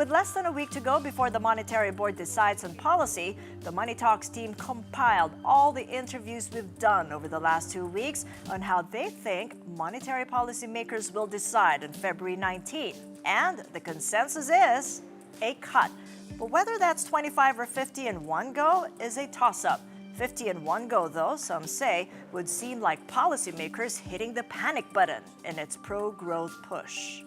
with less than a week to go before the Monetary Board decides on policy, the Money Talks team compiled all the interviews we've done over the last 2 weeks on how they think monetary policymakers will decide on February 19th. And the consensus is a cut. But whether that's 25 or 50 in one go is a toss-up. 50 in one go, though, some say, would seem like policymakers hitting the panic button in its pro-growth push.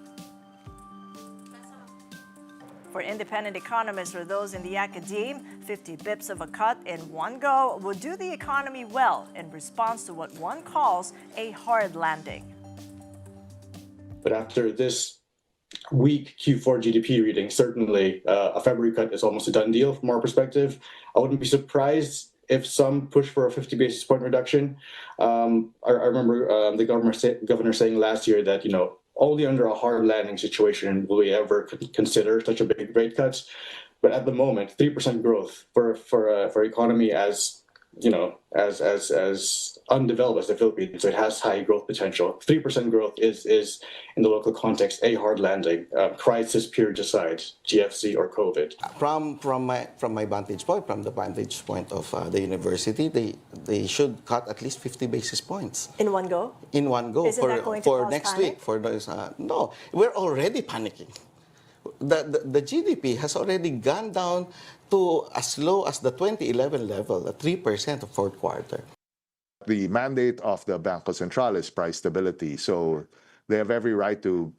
For independent economists or those in the academe, 50 bips of a cut in one go would do the economy well in response to what one calls a hard landing. But after this weak Q4 GDP reading, certainly a February cut is almost a done deal from our perspective. I wouldn't be surprised if some push for a 50 basis point reduction. I remember the governor saying last year that, only under a hard landing situation will we ever consider such a big rate cut. But at the moment, 3% growth for economy as undeveloped as the Philippines, so it has high growth potential. 3% growth is in the local context a hard landing. Crisis period aside, GFC or COVID. From my vantage point, from the vantage point of the university, they should cut at least 50 basis points. In one go? In one go. Isn't that going to for cause next panic? week. For those, no, we're already panicking. The GDP has already gone down to as low as the 2011 level, at 3% of fourth quarter. The mandate of the Banco Central is price stability, so they have every right to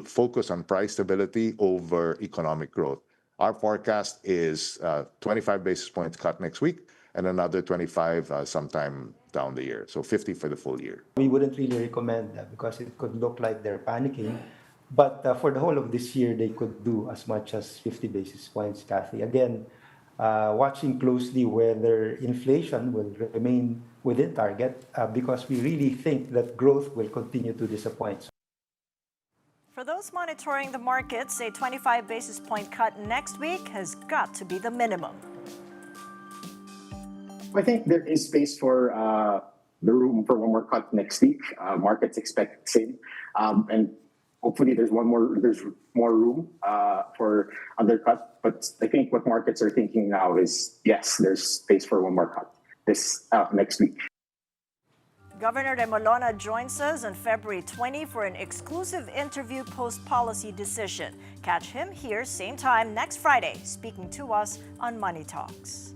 focus on price stability over economic growth. Our forecast is 25 basis points cut next week and another 25 sometime down the year, so 50 for the full year. We wouldn't really recommend that because it could look like they're panicking. But for the whole of this year, they could do as much as 50 basis points, Kathy. Again, watching closely whether inflation will remain within target because we really think that growth will continue to disappoint. For those monitoring the markets, a 25 basis point cut next week has got to be the minimum. I think there is space for the room for one more cut next week. Markets expect the same. And hopefully there's more room for other cut. But I think what markets are thinking now is, yes, there's space for one more cut next week. Governor Remolona joins us on February 20 for an exclusive interview post-policy decision. Catch him here same time next Friday, speaking to us on Money Talks.